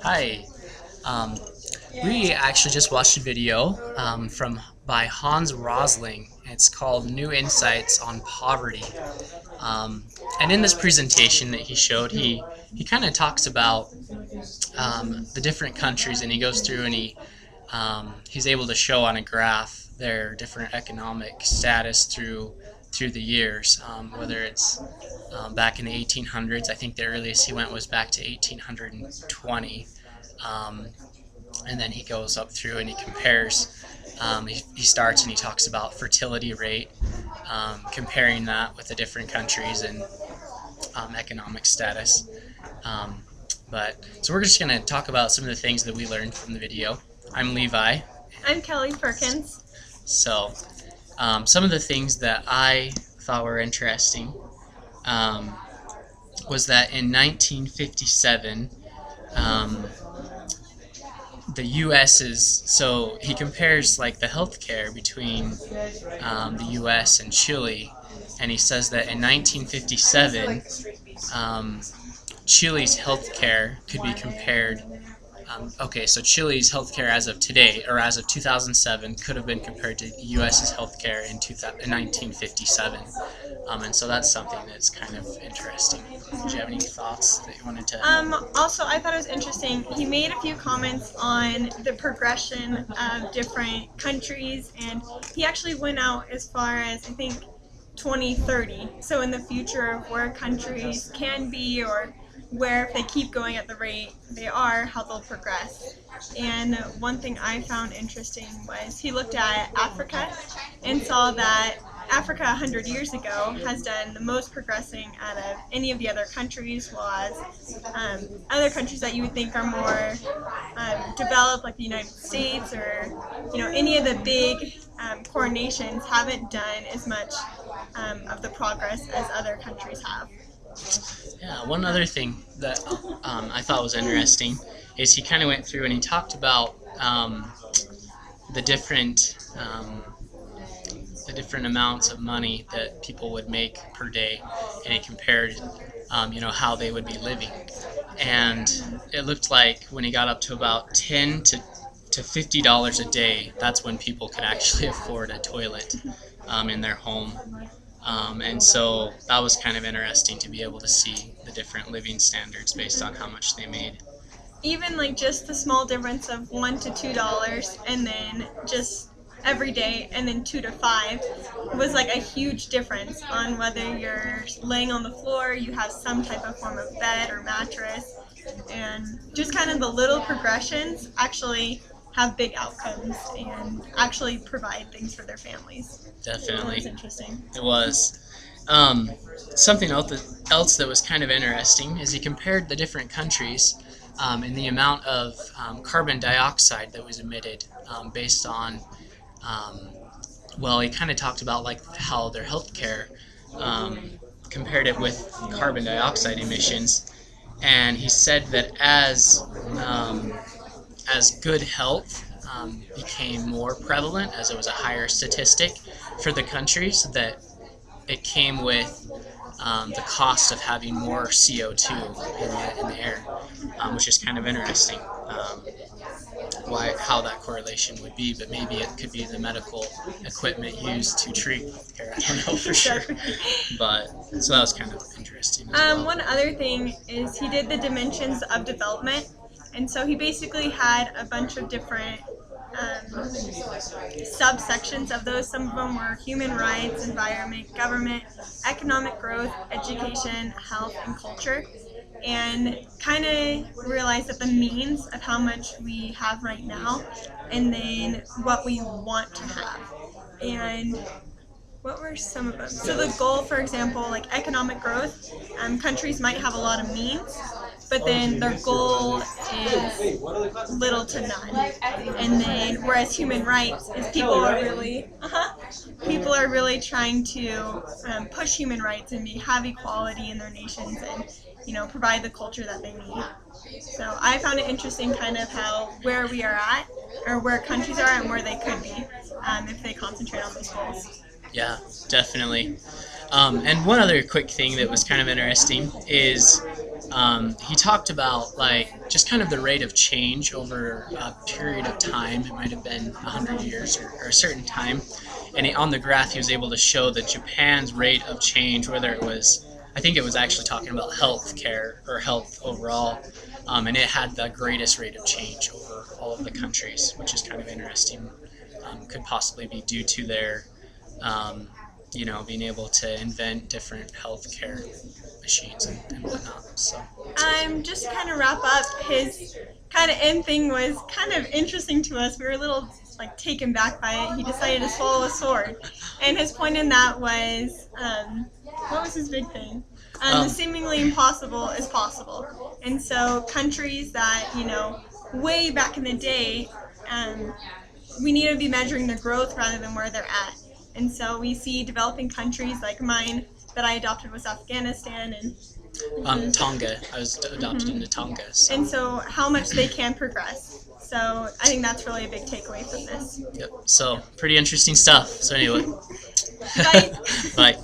Hi. Um, we actually just watched a video by Hans Rosling. It's called New Insights on Poverty. Um, and in this presentation that he showed, he kind of talks about the different countries, and he goes through and he's able to show on a graph their different economic status through the years, whether it's back in the 1800s. I think the earliest he went was back to 1820. Um, and then he goes up through and he compares. He starts and he talks about fertility rate, comparing that with the different countries and economic status. Um, so we're just going to talk about some of the things that we learned from the video. I'm Levi. I'm Kelly Perkins. So some of the things that I thought were interesting was that in 1957, the U.S. so he compares like the healthcare between the U.S. and Chile, and he says that in 1957, Chile's healthcare could be compared. Okay, so Chile's healthcare as of today, or as of 2007, could have been compared to the U.S.'s healthcare in 1957. And so that's something that's kind of interesting. Did you have any thoughts that you wanted to? Also, I thought it was interesting. He made a few comments on the progression of different countries, and he actually went out as far as, I think, 2030. So in the future of where countries can be, or where if they keep going at the rate they are, how they'll progress. And one thing I found interesting was he looked at Africa and saw that Africa 100 years ago has done the most progressing out of any of the other countries, while as other countries that you would think are more developed, like the United States or any of the big core nations, haven't done as much of the progress as other countries have. Yeah, one other thing that I thought was interesting is he kind of went through and he talked about the different amounts of money that people would make per day, and he compared how they would be living, and it looked like when he got up to about $10 to $50 a day, that's when people could actually afford a toilet in their home. And so that was kind of interesting to be able to see the different living standards based on how much they made. Even like just the small difference of $1 to $2, and then just every day, and then 2 to 5 was like a huge difference on whether you're laying on the floor, you have some type of form of bed or mattress, and just kind of the little progressions actually have big outcomes and actually provide things for their families. Definitely. That was interesting. It was. Something else that was kind of interesting is he compared the different countries and the amount of carbon dioxide that was emitted based on, he kind of talked about like how their healthcare compared it with carbon dioxide emissions, and he said that as good health became more prevalent, as it was a higher statistic for the countries, that it came with the cost of having more CO2 in the air, which is kind of interesting. How that correlation would be, but maybe it could be the medical equipment used to treat healthcare. I don't know for sure, but so that was kind of interesting as well. One other thing is he did the dimensions of development, and so he basically had a bunch of different subsections of those. Some of them were human rights, environment, government, economic growth, education, health, and culture, and kind of realized that the means of how much we have right now, and then what we want to have. And what were some of them? So the goal, for example, like economic growth, countries might have a lot of means, but then their goal is little to none. And then, whereas human rights is people are really trying to push human rights and have equality in their nations, and provide the culture that they need. So I found it interesting, kind of where we are at, or where countries are at, and where they could be if they concentrate on those goals. Yeah, definitely. And one other quick thing that was kind of interesting is he talked about like just kind of the rate of change over a period of time. It might have been 100 years or a certain time. And on the graph, he was able to show that Japan's rate of change, whether it was, I think it was actually talking about health care or health overall, and it had the greatest rate of change over all of the countries, which is kind of interesting. Could possibly be due to their, being able to invent different healthcare machines and whatnot. So Just to kind of wrap up, his kind of end thing was kind of interesting to us. We were a little like taken back by it. He decided to swallow a sword, and his point in that was, what was his big thing? The seemingly impossible is possible, and so countries that way back in the day, we need to be measuring their growth rather than where they're at. And so we see developing countries like mine that I adopted was Afghanistan and Tonga. I was adopted into Tonga. So. and so how much they can progress. So I think that's really a big takeaway from this. Yep. So pretty interesting stuff. So anyway. Bye. Bye.